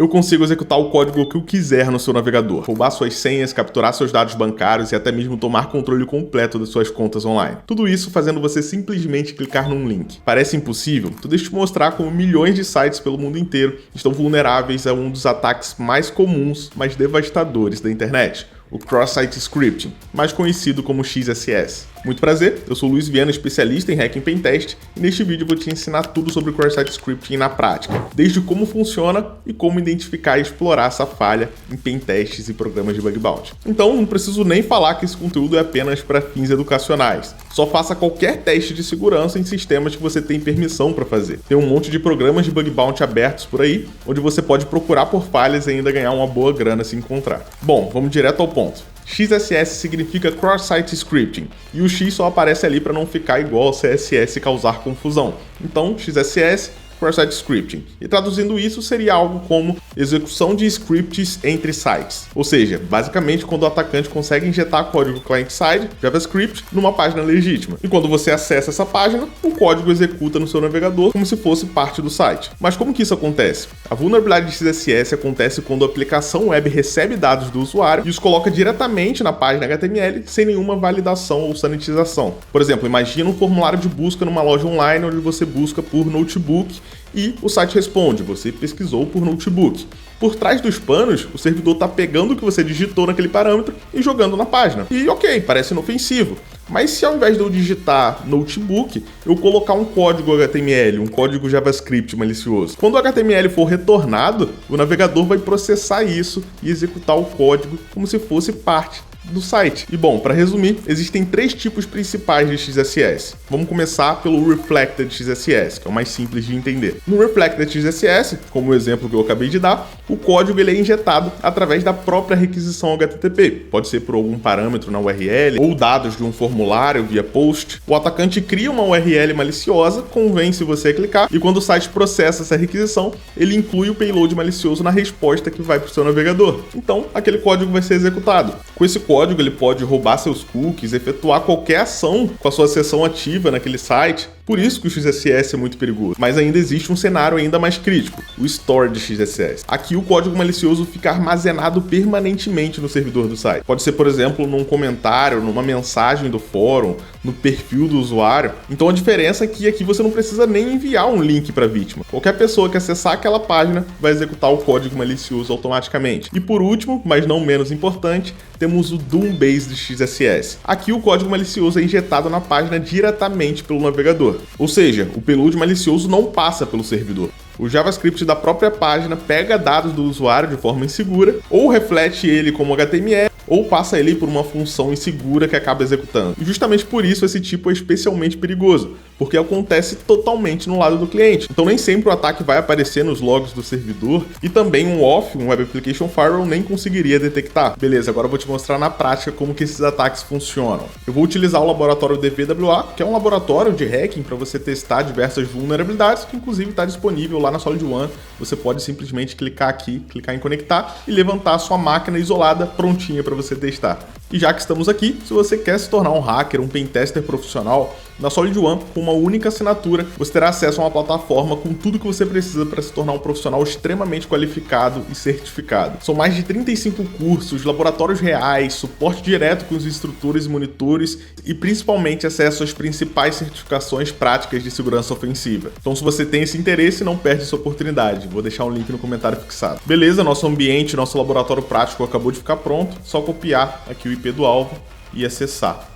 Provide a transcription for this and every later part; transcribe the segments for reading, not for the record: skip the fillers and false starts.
eu consigo executar o código que eu quiser no seu navegador, roubar suas senhas, capturar seus dados bancários e até mesmo tomar controle completo das suas contas online. Tudo isso fazendo você simplesmente clicar num link. Parece impossível? Então deixa eu te mostrar como milhões de sites pelo mundo inteiro estão vulneráveis a um dos ataques mais comuns, mas devastadores da internet, o Cross-Site Scripting, mais conhecido como XSS. Muito prazer, eu sou o Luiz Viana, especialista em Hacking Pentest, e neste vídeo eu vou te ensinar tudo sobre o Cross-Site Scripting na prática, desde como funciona e como identificar e explorar essa falha em pentests e programas de bug bounty. Então não preciso nem falar que esse conteúdo é apenas para fins educacionais. Só faça qualquer teste de segurança em sistemas que você tem permissão para fazer. Tem um monte de programas de bug bounty abertos por aí, onde você pode procurar por falhas e ainda ganhar uma boa grana se encontrar. Bom, vamos direto ao ponto. XSS significa Cross-Site Scripting, e o X só aparece ali para não ficar igual ao CSS e causar confusão. Então, XSS, Cross-Site Scripting. E traduzindo isso, seria algo como execução de scripts entre sites. Ou seja, basicamente quando o atacante consegue injetar código client-side, JavaScript, numa página legítima. E quando você acessa essa página, o código executa no seu navegador como se fosse parte do site. Mas como que isso acontece? A vulnerabilidade de XSS acontece quando a aplicação web recebe dados do usuário e os coloca diretamente na página HTML sem nenhuma validação ou sanitização. Por exemplo, imagina um formulário de busca numa loja online onde você busca por notebook e o site responde, você pesquisou por notebook. Por trás dos panos, o servidor está pegando o que você digitou naquele parâmetro e jogando na página. E ok, parece inofensivo. Mas se ao invés de eu digitar notebook, eu colocar um código HTML, um código JavaScript malicioso, quando o HTML for retornado, o navegador vai processar isso e executar o código como se fosse parte do site. E bom, para resumir, existem três tipos principais de XSS. Vamos começar pelo Reflected XSS, que é o mais simples de entender. No Reflected XSS, como o exemplo que eu acabei de dar, o código ele é injetado através da própria requisição HTTP. Pode ser por algum parâmetro na URL ou dados de um formulário via post. O atacante cria uma URL maliciosa, convence você a clicar e quando o site processa essa requisição, ele inclui o payload malicioso na resposta que vai para o seu navegador. Então, aquele código vai ser executado. Com esse código, ele pode roubar seus cookies, efetuar qualquer ação com a sua sessão ativa naquele site. Por isso que o XSS é muito perigoso. Mas ainda existe um cenário ainda mais crítico, o Storage XSS. Aqui o código malicioso fica armazenado permanentemente no servidor do site. Pode ser, por exemplo, num comentário, numa mensagem do fórum, no perfil do usuário. Então a diferença é que aqui você não precisa nem enviar um link para a vítima. Qualquer pessoa que acessar aquela página vai executar o código malicioso automaticamente. E por último, mas não menos importante, temos o Doom-Based XSS. Aqui o código malicioso é injetado na página diretamente pelo navegador. Ou seja, o payload malicioso não passa pelo servidor. O JavaScript da própria página pega dados do usuário de forma insegura, ou reflete ele como HTML, ou passa ele por uma função insegura que acaba executando. E justamente por isso esse tipo é especialmente perigoso, porque acontece totalmente no lado do cliente. Então nem sempre o ataque vai aparecer nos logs do servidor e também um Web Application Firewall nem conseguiria detectar. Beleza, agora eu vou te mostrar na prática como que esses ataques funcionam. Eu vou utilizar o laboratório DVWA, que é um laboratório de hacking para você testar diversas vulnerabilidades, que inclusive está disponível lá na SolidOne. Você pode simplesmente clicar aqui, clicar em conectar e levantar a sua máquina isolada prontinha para você testar. E já que estamos aqui, se você quer se tornar um hacker, um pentester profissional, na SolidOne, com uma única assinatura, você terá acesso a uma plataforma com tudo que você precisa para se tornar um profissional extremamente qualificado e certificado. São mais de 35 cursos, laboratórios reais, suporte direto com os instrutores e monitores e principalmente acesso às principais certificações práticas de segurança ofensiva. Então se você tem esse interesse, não perde essa oportunidade. Vou deixar um link no comentário fixado. Beleza, nosso ambiente, nosso laboratório prático acabou de ficar pronto, só copiar aqui o IP do alvo e acessar.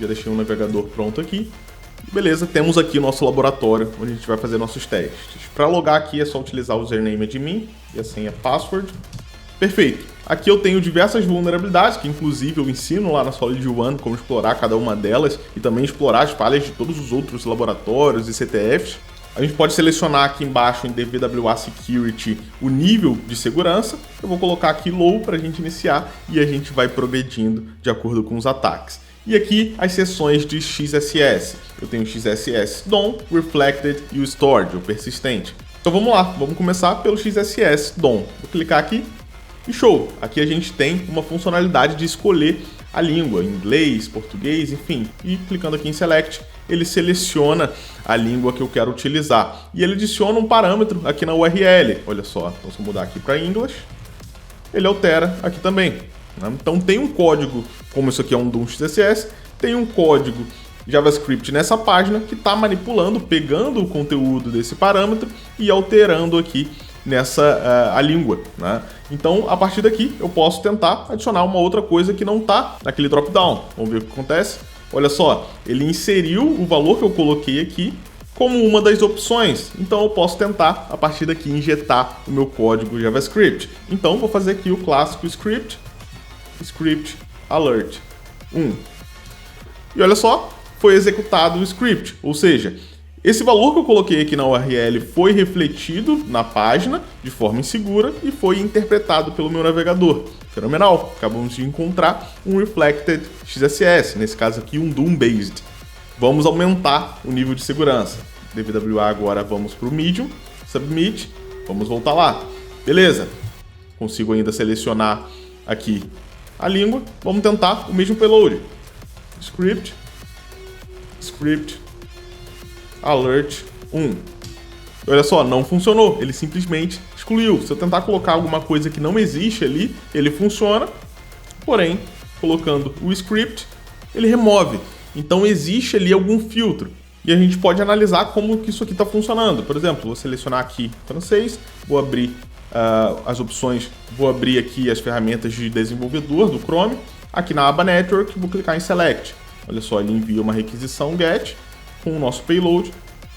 Já deixei um navegador pronto aqui. Beleza, temos aqui o nosso laboratório, onde a gente vai fazer nossos testes. Para logar aqui é só utilizar o username admin e a senha password. Perfeito. Aqui eu tenho diversas vulnerabilidades, que inclusive eu ensino lá na SolidOne como explorar cada uma delas e também explorar as falhas de todos os outros laboratórios e CTFs. A gente pode selecionar aqui embaixo em DVWA Security o nível de segurança. Eu vou colocar aqui Low para a gente iniciar e a gente vai progredindo de acordo com os ataques. E aqui as seções de XSS. Eu tenho o XSS DOM, Reflected e o Stored, o persistente. Então vamos lá, vamos começar pelo XSS DOM. Vou clicar aqui e show! Aqui a gente tem uma funcionalidade de escolher a língua, inglês, português, enfim. E clicando aqui em Select, ele seleciona a língua que eu quero utilizar. E ele adiciona um parâmetro aqui na URL. Olha só, então se eu mudar aqui para English, ele altera aqui também, né? Então tem um código, como isso aqui é um DOM XSS, tem um código JavaScript nessa página que está manipulando, pegando o conteúdo desse parâmetro e alterando aqui a língua, né? Então, a partir daqui, eu posso tentar adicionar uma outra coisa que não está naquele drop-down. Vamos ver o que acontece. Olha só, ele inseriu o valor que eu coloquei aqui como uma das opções. Então, eu posso tentar, a partir daqui, injetar o meu código JavaScript. Então, vou fazer aqui o clássico script alert 1. E olha só, foi executado o script, ou seja, esse valor que eu coloquei aqui na URL foi refletido na página de forma insegura e foi interpretado pelo meu navegador. Fenomenal! Acabamos de encontrar um Reflected XSS, nesse caso aqui um DOM-based. Vamos aumentar o nível de segurança. DWA agora vamos para o Medium, Submit, vamos voltar lá. Beleza, consigo ainda selecionar aqui a língua. Vamos tentar o mesmo payload. Script alert 1. Olha só, não funcionou, ele simplesmente excluiu. Se eu tentar colocar alguma coisa que não existe ali, ele funciona, porém, colocando o script, ele remove. Então existe ali algum filtro. E a gente pode analisar como que isso aqui está funcionando. Por exemplo, vou selecionar aqui francês, vou abrir as opções, vou abrir aqui as ferramentas de desenvolvedor do Chrome. Aqui na aba Network, vou clicar em Select. Olha só, ele envia uma requisição GET com o nosso payload,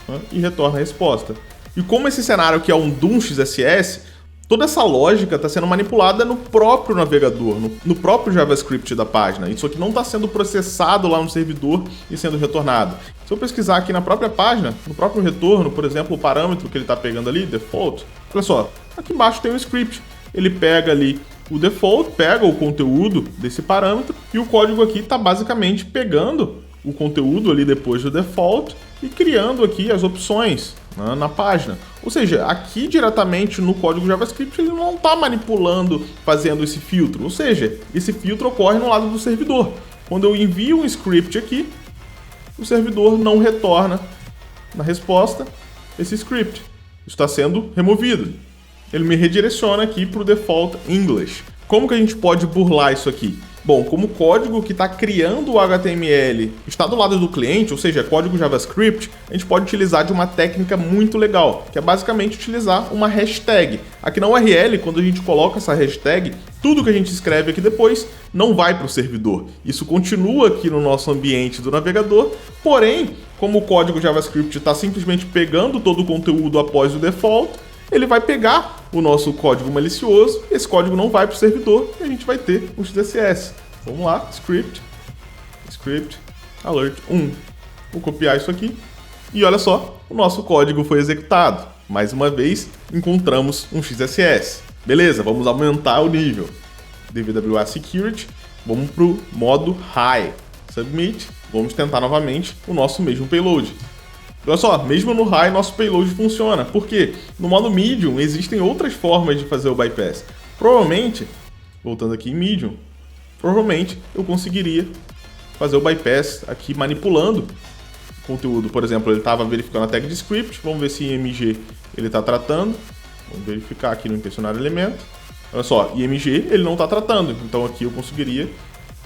né, e retorna a resposta. E como esse cenário aqui é um DOM XSS, toda essa lógica está sendo manipulada no próprio navegador, no próprio JavaScript da página. Isso aqui não está sendo processado lá no servidor e sendo retornado. Se eu pesquisar aqui na própria página, no próprio retorno, por exemplo, o parâmetro que ele está pegando ali, default, olha só, aqui embaixo tem um script. Ele pega ali o default, pega o conteúdo desse parâmetro e o código aqui está basicamente pegando o conteúdo ali depois do default e criando aqui as opções, né, na página. Ou seja, aqui diretamente no código JavaScript ele não está manipulando, fazendo esse filtro. Ou seja, esse filtro ocorre no lado do servidor. Quando eu envio um script aqui, o servidor não retorna na resposta esse script. Isso está sendo removido. Ele me redireciona aqui para o default English. Como que a gente pode burlar isso aqui? Bom, como o código que está criando o HTML está do lado do cliente, ou seja, código JavaScript, a gente pode utilizar de uma técnica muito legal, que é basicamente utilizar uma hashtag. Aqui na URL, quando a gente coloca essa hashtag, tudo que a gente escreve aqui depois não vai para o servidor. Isso continua aqui no nosso ambiente do navegador, porém, como o código JavaScript está simplesmente pegando todo o conteúdo após o default, ele vai pegar o nosso código malicioso, esse código não vai para o servidor e a gente vai ter um XSS. Vamos lá, script alert 1. Vou copiar isso aqui e olha só, o nosso código foi executado. Mais uma vez, encontramos um XSS. Beleza, vamos aumentar o nível. DWA Security, vamos para o modo High. Submit, vamos tentar novamente o nosso mesmo payload. Olha só, mesmo no High, nosso payload funciona. Por quê? No modo Medium, existem outras formas de fazer o bypass. Provavelmente, voltando aqui em Medium, provavelmente eu conseguiria fazer o bypass aqui manipulando o conteúdo. Por exemplo, ele estava verificando a tag de script, vamos ver se IMG ele está tratando. Vamos verificar aqui no intencionar elemento. Olha só, IMG ele não está tratando, então aqui eu conseguiria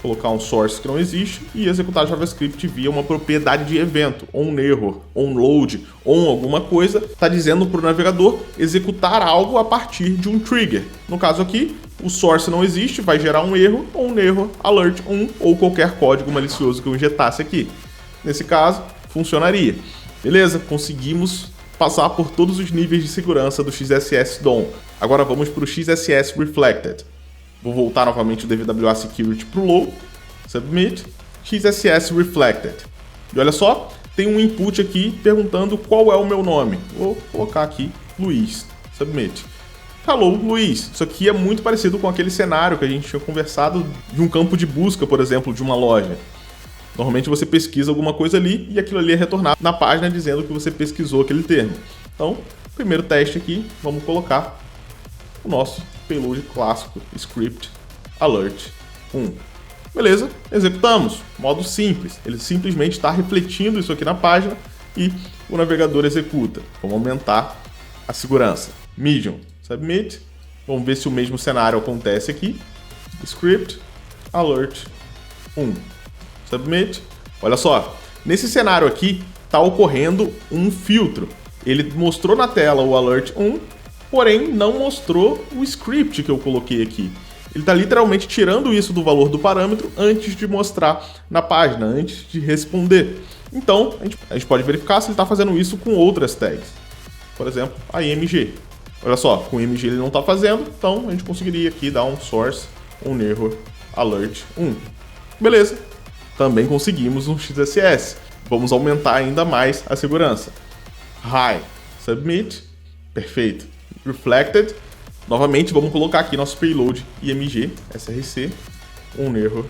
colocar um source que não existe e executar JavaScript via uma propriedade de evento, onError, onLoad, alguma coisa, está dizendo para o navegador executar algo a partir de um trigger. No caso aqui, o source não existe, vai gerar um erro, onError, alert 1 ou qualquer código malicioso que eu injetasse aqui. Nesse caso, funcionaria. Beleza? Conseguimos passar por todos os níveis de segurança do XSS DOM. Agora vamos para o XSS Reflected. Vou voltar novamente o DWA Security para o Low, Submit, XSS Reflected. E olha só, tem um input aqui perguntando qual é o meu nome. Vou colocar aqui Luiz, Submit. Hello, Luiz. Isso aqui é muito parecido com aquele cenário que a gente tinha conversado de um campo de busca, por exemplo, de uma loja. Normalmente você pesquisa alguma coisa ali e aquilo ali é retornado na página dizendo que você pesquisou aquele termo. Então, primeiro teste aqui, vamos colocar o nosso payload clássico script alert 1. Beleza, executamos. Modo simples. Ele simplesmente está refletindo isso aqui na página e o navegador executa. Vamos aumentar a segurança. Medium, submit. Vamos ver se o mesmo cenário acontece aqui. Script, alert 1. Submit. Olha só, nesse cenário aqui está ocorrendo um filtro. Ele mostrou na tela o alert 1, porém não mostrou o script que eu coloquei aqui. Ele está literalmente tirando isso do valor do parâmetro antes de mostrar na página, antes de responder. Então, a gente pode verificar se ele está fazendo isso com outras tags. Por exemplo, a img. Olha só, com img ele não está fazendo, então a gente conseguiria aqui dar um source, um error, alert 1. Beleza, também conseguimos um XSS. Vamos aumentar ainda mais a segurança. High, submit, perfeito. Reflected. Novamente, vamos colocar aqui nosso payload img src, um error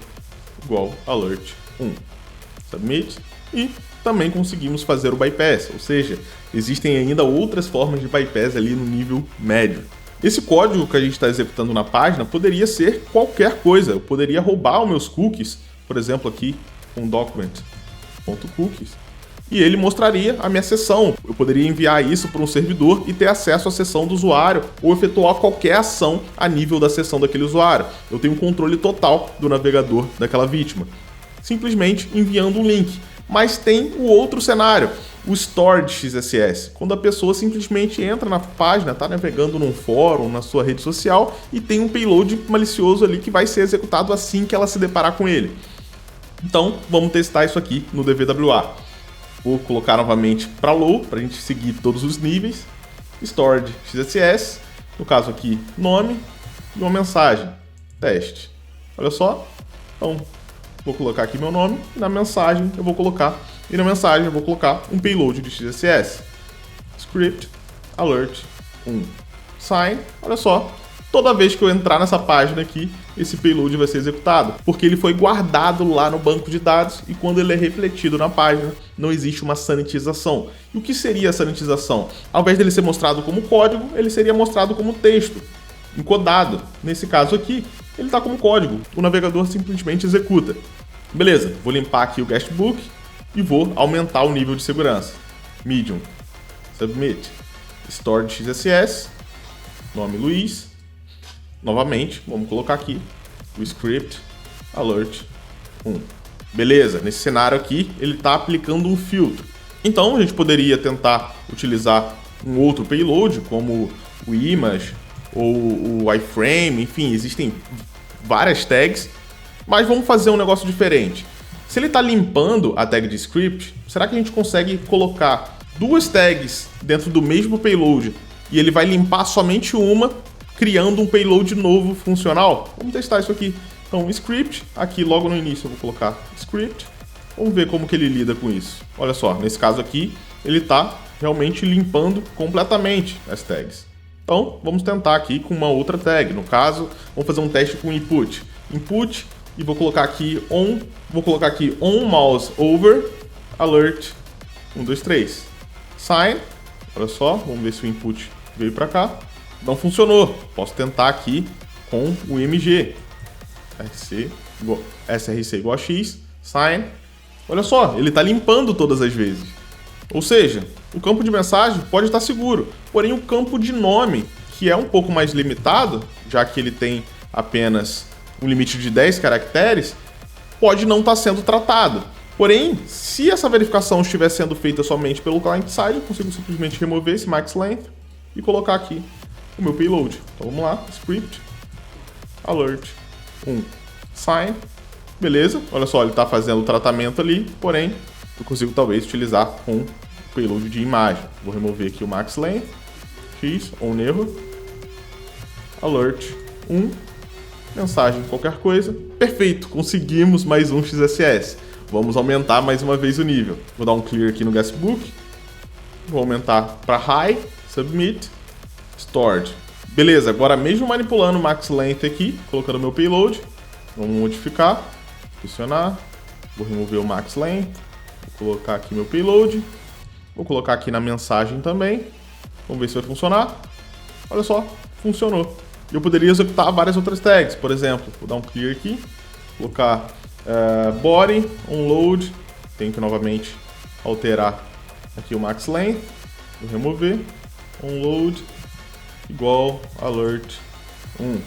igual alert 1. Submit. E também conseguimos fazer o bypass, ou seja, existem ainda outras formas de bypass ali no nível médio. Esse código que a gente está executando na página poderia ser qualquer coisa. Eu poderia roubar os meus cookies, por exemplo, aqui com document.cookies, e ele mostraria a minha sessão. Eu poderia enviar isso para um servidor e ter acesso à sessão do usuário ou efetuar qualquer ação a nível da sessão daquele usuário. Eu tenho um controle total do navegador daquela vítima, simplesmente enviando um link. Mas tem o outro cenário, o Stored XSS, quando a pessoa simplesmente entra na página, está navegando num fórum, na sua rede social, e tem um payload malicioso ali que vai ser executado assim que ela se deparar com ele. Então, vamos testar isso aqui no DVWA. Vou colocar novamente para low, para a gente seguir todos os níveis. Stored XSS, no caso aqui, nome e uma mensagem, teste. Olha só, então vou colocar aqui meu nome e na mensagem eu vou colocar um payload de XSS. Script, alert, 1. Sign, olha só. Toda vez que eu entrar nessa página aqui, esse payload vai ser executado, porque ele foi guardado lá no banco de dados e quando ele é refletido na página, não existe uma sanitização. E o que seria a sanitização? Ao invés dele ser mostrado como código, ele seria mostrado como texto, encodado. Nesse caso aqui, ele está como código, o navegador simplesmente executa. Beleza, vou limpar aqui o guestbook e vou aumentar o nível de segurança. Medium, submit, stored XSS, nome Luiz. Novamente, vamos colocar aqui o script alert 1. Beleza, nesse cenário aqui ele está aplicando um filtro. Então a gente poderia tentar utilizar um outro payload, como o image ou o iframe, enfim, existem várias tags, mas vamos fazer um negócio diferente. Se ele está limpando a tag de script, será que a gente consegue colocar duas tags dentro do mesmo payload e ele vai limpar somente uma, criando um payload novo funcional? Vamos testar isso aqui. Então, script, aqui logo no início eu vou colocar script. Vamos ver como que ele lida com isso. Olha só, nesse caso aqui, ele está realmente limpando completamente as tags. Então, vamos tentar aqui com uma outra tag. No caso, vamos fazer um teste com input. Input, e vou colocar aqui on mouse over alert 1, 2, 3. Sign, olha só, vamos ver se o input veio para cá. Não funcionou. Posso tentar aqui com o img. src igual a x, sign. Olha só, ele está limpando todas as vezes. Ou seja, o campo de mensagem pode estar seguro, porém o campo de nome, que é um pouco mais limitado, já que ele tem apenas um limite de 10 caracteres, pode não estar sendo tratado. Porém, se essa verificação estiver sendo feita somente pelo client-side, eu consigo simplesmente remover esse max length e colocar aqui o meu payload. Então vamos lá, script, alert, 1, sign, beleza, olha só, ele está fazendo o tratamento ali, porém eu consigo talvez utilizar com o payload de imagem. Vou remover aqui o max length, x, on error, alert, 1, mensagem qualquer coisa, perfeito, conseguimos mais um XSS. Vamos aumentar mais uma vez o nível. Vou dar um clear aqui no guestbook, vou aumentar para high, submit, stored. Beleza, agora mesmo manipulando o max length aqui, colocando meu payload, vamos modificar, posicionar, vou remover o max length, vou colocar aqui meu payload, vou colocar aqui na mensagem também, vamos ver se vai funcionar. Olha só, funcionou. Eu poderia executar várias outras tags, por exemplo, vou dar um clear aqui, colocar body, onload, tenho que novamente alterar aqui o max length, vou remover, onload igual alert 1,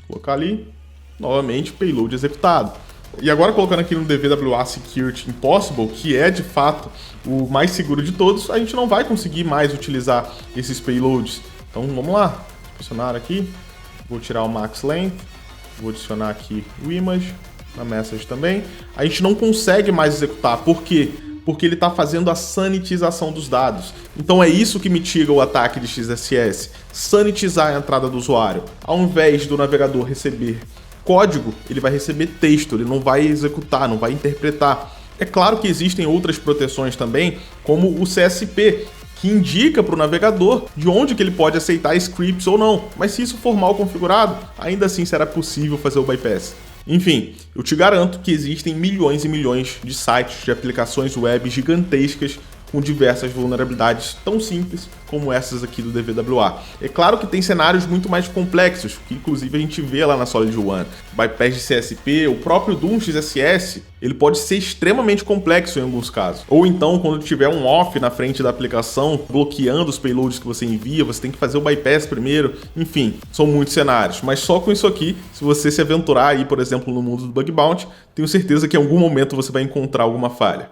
colocar ali, novamente payload executado. E agora colocando aqui no DVWA Security Impossible, que é de fato o mais seguro de todos, a gente não vai conseguir mais utilizar esses payloads. Então vamos lá, adicionar aqui, vou tirar o max length, vou adicionar aqui o image, na message também. A gente não consegue mais executar, por quê? Porque ele está fazendo a sanitização dos dados. Então é isso que mitiga o ataque de XSS, sanitizar a entrada do usuário. Ao invés do navegador receber código, ele vai receber texto, ele não vai executar, não vai interpretar. É claro que existem outras proteções também, como o CSP, que indica para o navegador de onde que ele pode aceitar scripts ou não, mas se isso for mal configurado, ainda assim será possível fazer o bypass. Enfim, eu te garanto que existem milhões e milhões de sites, de aplicações web gigantescas com diversas vulnerabilidades tão simples como essas aqui do DVWA. É claro que tem cenários muito mais complexos, que inclusive a gente vê lá na SolidOne. Bypass de CSP, o próprio Doom XSS, ele pode ser extremamente complexo em alguns casos. Ou então, quando tiver um off na frente da aplicação, bloqueando os payloads que você envia, você tem que fazer o bypass primeiro. Enfim, são muitos cenários. Mas só com isso aqui, se você se aventurar aí, por exemplo, no mundo do bug bounty, tenho certeza que em algum momento você vai encontrar alguma falha.